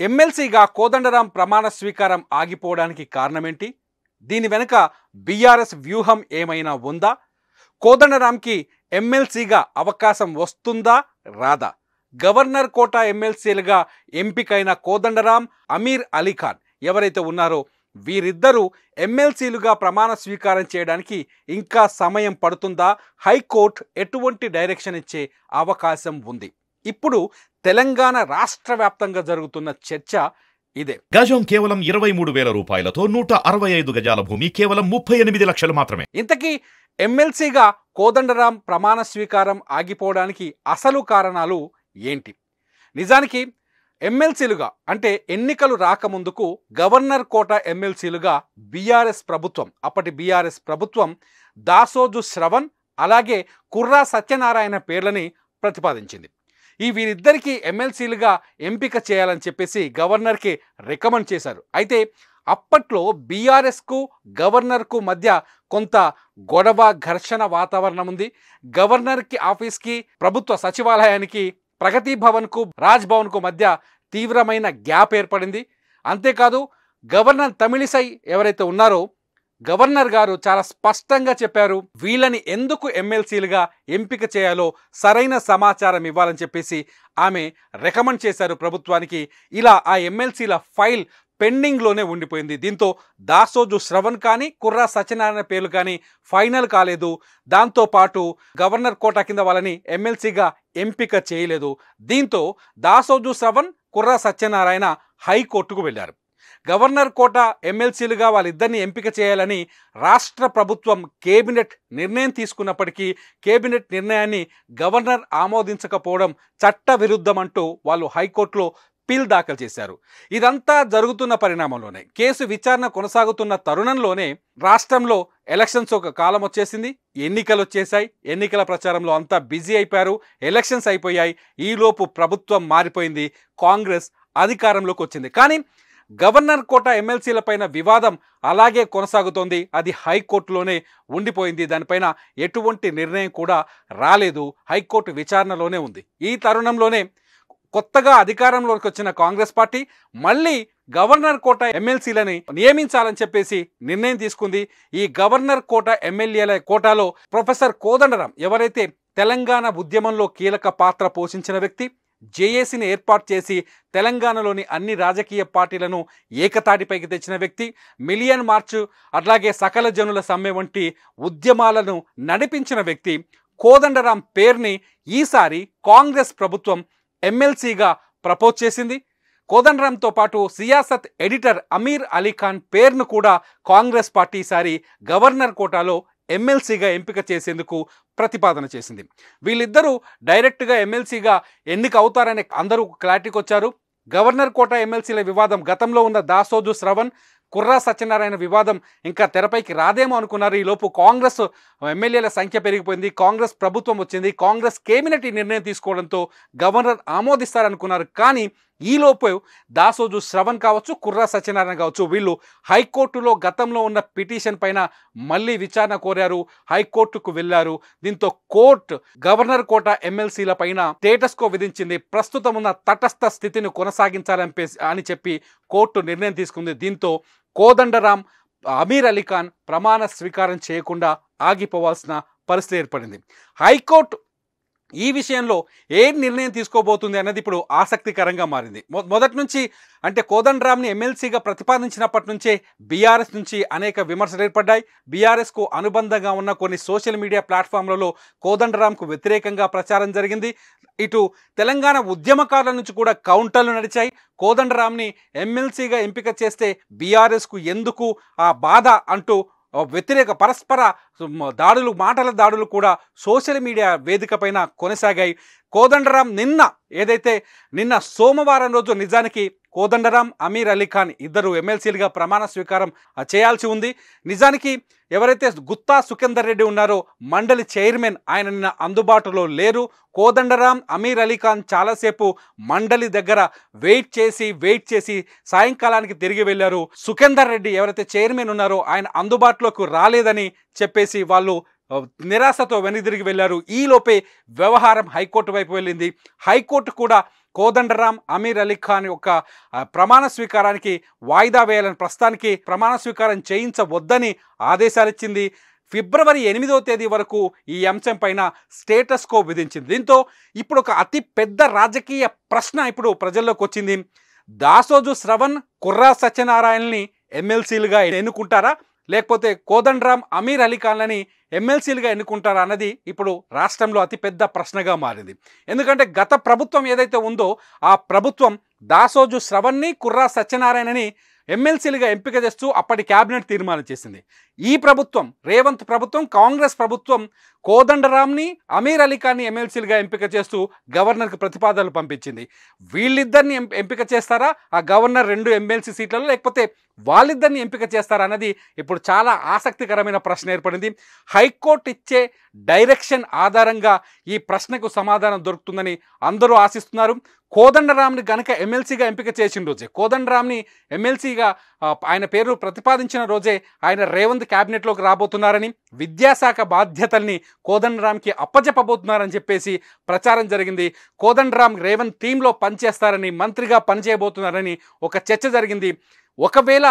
ఎమ్మెల్సీగా కోదండరాం ప్రమాణ స్వీకారం ఆగిపోవడానికి కారణమేంటి? దీని వెనుక బీఆర్ఎస్ వ్యూహం ఏమైనా ఉందా? కోదండరాంకి ఎమ్మెల్సీగా అవకాశం వస్తుందా రాదా? గవర్నర్ కోట ఎమ్మెల్సీలుగా ఎంపికైన కోదండరాం, అమీర్ అలీఖాన్ ఎవరైతే ఉన్నారో వీరిద్దరూ ఎమ్మెల్సీలుగా ప్రమాణ స్వీకారం చేయడానికి ఇంకా సమయం పడుతుందా? హైకోర్టు ఎటువంటి డైరెక్షన్ ఇచ్చే అవకాశం ఉంది? ఇప్పుడు తెలంగాణ రాష్ట్ర వ్యాప్తంగా జరుగుతున్న చర్చ ఇదే. గజం కేవలం 23,000 రూపాయలతో 165 గజాల భూమి కేవలం 38 లక్షలు మాత్రమే. ఇంతకీ ఎమ్మెల్సీగా కోదండరాం ప్రమాణ స్వీకారం ఆగిపోవడానికి అసలు కారణాలు ఏంటి? నిజానికి ఎమ్మెల్సీలుగా అంటే ఎన్నికలు రాకముందుకు గవర్నర్ కోట ఎమ్మెల్సీలుగా బీఆర్ఎస్ ప్రభుత్వం, అప్పటి బీఆర్ఎస్ ప్రభుత్వం దాసోజు శ్రవణ్ అలాగే కుర్రా సత్యనారాయణ పేర్లని ప్రతిపాదించింది. వీరిద్దరికీ ఎమ్మెల్సీలుగా ఎంపిక చేయాలని చెప్పేసి గవర్నర్కి రికమెండ్ చేశారు. అయితే అప్పట్లో బీఆర్ఎస్కు గవర్నర్కు మధ్య కొంత గొడవ ఘర్షణ వాతావరణం ఉంది. గవర్నర్కి ఆఫీస్కి, ప్రభుత్వ సచివాలయానికి, ప్రగతి భవన్కు, రాజ్ భవన్కు మధ్య తీవ్రమైన గ్యాప్ ఏర్పడింది. అంతేకాదు గవర్నర్ తమిళిసై ఎవరైతే ఉన్నారో గవర్నర్ గారు చాలా స్పష్టంగా చెప్పారు, వీళ్ళని ఎందుకు ఎమ్మెల్సీలుగా ఎంపిక చేయాలో సరైన సమాచారం ఇవ్వాలని చెప్పేసి ఆమె రికమెండ్ చేశారు ప్రభుత్వానికి. ఇలా ఆ ఎమ్మెల్సీల ఫైల్ పెండింగ్లోనే ఉండిపోయింది. దీంతో దాసోజు శ్రవణ్ కానీ కుర్రా సత్యనారాయణ పేర్లు కానీ ఫైనల్ కాలేదు. దాంతోపాటు గవర్నర్ కోటా కింద వాళ్ళని ఎమ్మెల్సీగా ఎంపిక చేయలేదు. దీంతో దాసోజు శ్రవణ్, కుర్రా సత్యనారాయణ హైకోర్టుకు వెళ్ళారు. గవర్నర్ కోట ఎమ్మెల్సీలుగా వాళ్ళిద్దరిని ఎంపిక చేయాలని రాష్ట్ర ప్రభుత్వం కేబినెట్ నిర్ణయం తీసుకున్నప్పటికీ కేబినెట్ నిర్ణయాన్ని గవర్నర్ ఆమోదించకపోవడం చట్ట విరుద్ధమంటూ వాళ్ళు హైకోర్టులో పిల్ దాఖలు చేశారు. ఇదంతా జరుగుతున్న పరిణామంలోనే, కేసు విచారణ కొనసాగుతున్న తరుణంలోనే రాష్ట్రంలో ఎలక్షన్స్ ఒక కాలం వచ్చేసింది, ఎన్నికలు వచ్చేసాయి. ఎన్నికల ప్రచారంలో అంతా బిజీ అయిపోయారు, ఎలక్షన్స్ అయిపోయాయి. ఈలోపు ప్రభుత్వం మారిపోయింది, కాంగ్రెస్ అధికారంలోకి వచ్చింది. కానీ గవర్నర్ కోట ఎమ్మెల్సీల పైన వివాదం అలాగే కొనసాగుతోంది. అది హైకోర్టులోనే ఉండిపోయింది. దానిపైన ఎటువంటి నిర్ణయం కూడా రాలేదు, హైకోర్టు విచారణలోనే ఉంది. ఈ తరుణంలోనే కొత్తగా అధికారంలోకి వచ్చిన కాంగ్రెస్ పార్టీ మళ్ళీ గవర్నర్ కోట ఎమ్మెల్సీలని నియమించాలని చెప్పేసి నిర్ణయం తీసుకుంది. ఈ గవర్నర్ కోట ఎమ్మెల్యేల కోటాలో ప్రొఫెసర్ కోదండరాం ఎవరైతే తెలంగాణ ఉద్యమంలో కీలక పాత్ర పోషించిన వ్యక్తి, జేఏసీని ఏర్పాటు చేసి తెలంగాణలోని అన్ని రాజకీయ పార్టీలను ఏకతాటిపైకి తెచ్చిన వ్యక్తి, మిలియన్ మార్చ్ అట్లాగే సకల జనుల సమ్మె వంటి ఉద్యమాలను నడిపించిన వ్యక్తి కోదండరాం పేరుని ఈసారి కాంగ్రెస్ ప్రభుత్వం ఎమ్మెల్సీగా ప్రపోజ్ చేసింది. కోదండరాంతో పాటు సియాసత్ ఎడిటర్ అమీర్ అలీఖాన్ పేరును కూడా కాంగ్రెస్ పార్టీ ఈసారి గవర్నర్ కోటాలో ఎమ్మెల్సీగా ఎంపిక చేసేందుకు ప్రతిపాదన చేసింది. వీళ్ళిద్దరూ డైరెక్ట్గా ఎమ్మెల్సీగా ఎన్నిక అవుతారని అందరూ క్లారిటీకి వచ్చారు. గవర్నర్ కోట ఎమ్మెల్సీల వివాదం, గతంలో ఉన్న దాసోజు శ్రవణ్, కుర్రా సత్యనారాయణ వివాదం ఇంకా తెరపైకి రాదేమో అనుకున్నారు. ఈలోపు కాంగ్రెస్ ఎమ్మెల్యేల సంఖ్య పెరిగిపోయింది, కాంగ్రెస్ ప్రభుత్వం వచ్చింది, కాంగ్రెస్ కేబినెట్ ఈ నిర్ణయం తీసుకోవడంతో గవర్నర్ ఆమోదిస్తారనుకున్నారు. కానీ ఈలోపు దాసోజు శ్రవణ్ కావచ్చు, కుర్రా సత్యనారాయణ కావచ్చు, వీళ్ళు హైకోర్టులో గతంలో ఉన్న పిటిషన్ పైన మళ్ళీ విచారణ కోరారు, హైకోర్టుకు వెళ్ళారు. దీంతో కోర్టు గవర్నర్ కోట ఎమ్మెల్సీల పైన స్టేటస్ కో విధించింది. ప్రస్తుతం ఉన్న తటస్థ స్థితిని కొనసాగించాలని చెప్పి కోర్టు నిర్ణయం తీసుకుంది. దీంతో కోదండరాం, అమీర్ అలీఖాన్ ప్రమాణ స్వీకారం చేయకుండా ఆగిపోవాల్సిన పరిస్థితి ఏర్పడింది. హైకోర్టు ఈ విషయంలో ఏం నిర్ణయం తీసుకోబోతుంది అన్నది ఇప్పుడు ఆసక్తికరంగా మారింది. మొదటి నుంచి అంటే కోదండరాంని ఎమ్మెల్సీగా ప్రతిపాదించినప్పటి నుంచే బీఆర్ఎస్ నుంచి అనేక విమర్శలు ఏర్పడ్డాయి. బీఆర్ఎస్కు అనుబంధంగా ఉన్న కొన్ని సోషల్ మీడియా ప్లాట్ఫామ్లలో కోదండరాంకు వ్యతిరేకంగా ప్రచారం జరిగింది. ఇటు తెలంగాణ ఉద్యమకారుల నుంచి కూడా కౌంటర్లు నడిచాయి. కోదండరాంని ఎమ్మెల్సీగా ఎంపిక చేస్తే బీఆర్ఎస్కు ఎందుకు ఆ బాధ అంటూ వ్యతిరేక పరస్పర దాడులు, మాటల దాడులు కూడా సోషల్ మీడియా వేదిక పైన కొనసాగాయి. కోదండరాం నిన్న సోమవారం రోజు నిజానికి కోదండరాం, అమీర్ అలీఖాన్ ఇద్దరు ఎమ్మెల్సీలుగా ప్రమాణ స్వీకారం చేయాల్సి ఉంది. నిజానికి ఎవరైతే గుత్తా సుఖేందర్ రెడ్డి ఉన్నారో మండలి చైర్మన్, ఆయన నిన్న అందుబాటులో లేరు. కోదండరాం, అమీర్ అలీఖాన్ చాలాసేపు మండలి దగ్గర వెయిట్ చేసి సాయంకాలానికి తిరిగి వెళ్ళారు. సుఖేందర్ రెడ్డి ఎవరైతే చైర్మన్ ఉన్నారో ఆయన అందుబాటులోకి రాలేదని చెప్పేసి వాళ్ళు నిరాశతో వెనుదిరిగి వెళ్లారు. ఈలోపే వ్యవహారం హైకోర్టు వైపు వెళ్ళింది. హైకోర్టు కూడా కోదండరాం, అమీర్ అలీ ఖాన్ యొక్క ప్రమాణ స్వీకారానికి వాయిదా వేయాలని, ప్రస్తుతానికి ప్రమాణ స్వీకారం చేయించవద్దని ఆదేశాలు ఇచ్చింది. ఫిబ్రవరి 8వ తేదీ వరకు ఈ అంశం పైన స్టేటస్ కో విధించింది. దీంతో ఇప్పుడు ఒక అతి పెద్ద రాజకీయ ప్రశ్న ఇప్పుడు ప్రజల్లోకి వచ్చింది. దాసోజు శ్రవణ్, కుర్రా సత్యనారాయణని ఎమ్మెల్సీలుగా ఎన్నుకుంటారా, లేకపోతే కోదండరాం, అమీర్ అలీ ఖాన్లని ఎమ్మెల్సీలుగా ఎన్నుకుంటారా అన్నది ఇప్పుడు రాష్ట్రంలో అతిపెద్ద ప్రశ్నగా మారింది. ఎందుకంటే గత ప్రభుత్వం ఏదైతే ఉందో ఆ ప్రభుత్వం దాసోజు శ్రవణ్ని, కుర్రా సత్యనారాయణని ఎమ్మెల్సీలుగా ఎంపిక చేస్తూ అప్పటి క్యాబినెట్ తీర్మానం చేసింది. ఈ ప్రభుత్వం, రేవంత్ ప్రభుత్వం, కాంగ్రెస్ ప్రభుత్వం కోదండరాంని, అమీర్ అలీ ఖాన్ని ఎమ్మెల్సీలుగా ఎంపిక చేస్తూ గవర్నర్కి ప్రతిపాదనలు పంపించింది. వీళ్ళిద్దరిని ఎంపిక చేస్తారా ఆ గవర్నర్ 2 ఎమ్మెల్సీ సీట్లలో, లేకపోతే వాళ్ళిద్దరిని ఎంపిక చేస్తారా అన్నది ఇప్పుడు చాలా ఆసక్తికరమైన ప్రశ్న ఏర్పడింది. హైకోర్టు ఇచ్చే డైరెక్షన్ ఆధారంగా ఈ ప్రశ్నకు సమాధానం దొరుకుతుందని అందరూ ఆశిస్తున్నారు. కోదండరాంని గనక ఎమ్మెల్సీగా ఎంపిక చేసిన రోజే, కోదండరాంని ఎమ్మెల్సీగా ఆయన పేరు ప్రతిపాదించిన రోజే ఆయన రేవంత్ క్యాబినెట్లోకి రాబోతున్నారని, విద్యాశాఖ బాధ్యతల్ని కోదండరాంకి అప్పచెప్పబోతున్నారని చెప్పేసి ప్రచారం జరిగింది. కోదండరాం రేవంత్ టీంలో పనిచేస్తారని, మంత్రిగా పనిచేయబోతున్నారని ఒక చర్చ జరిగింది. ఒకవేళ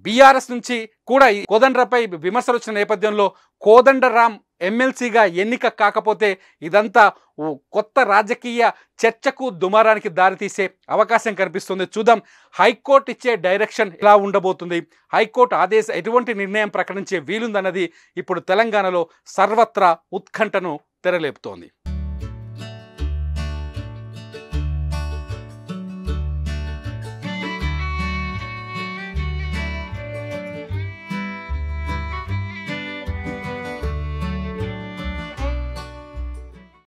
బీఆర్ఎస్ నుంచి కూడా ఈ కోదండరాంపై విమర్శలు వచ్చిన నేపథ్యంలో కోదండరాం ఎమ్మెల్సీగా ఎన్నిక కాకపోతే ఇదంతా కొత్త రాజకీయ చర్చకు, దుమారానికి దారితీసే అవకాశం కనిపిస్తుంది. చూద్దాం హైకోర్టు ఇచ్చే డైరెక్షన్ ఎలా ఉండబోతుంది, హైకోర్టు ఎటువంటి నిర్ణయం ప్రకటించే వీలుందన్నది ఇప్పుడు తెలంగాణలో సర్వత్రా ఉత్కంఠను తెరలేపుతోంది.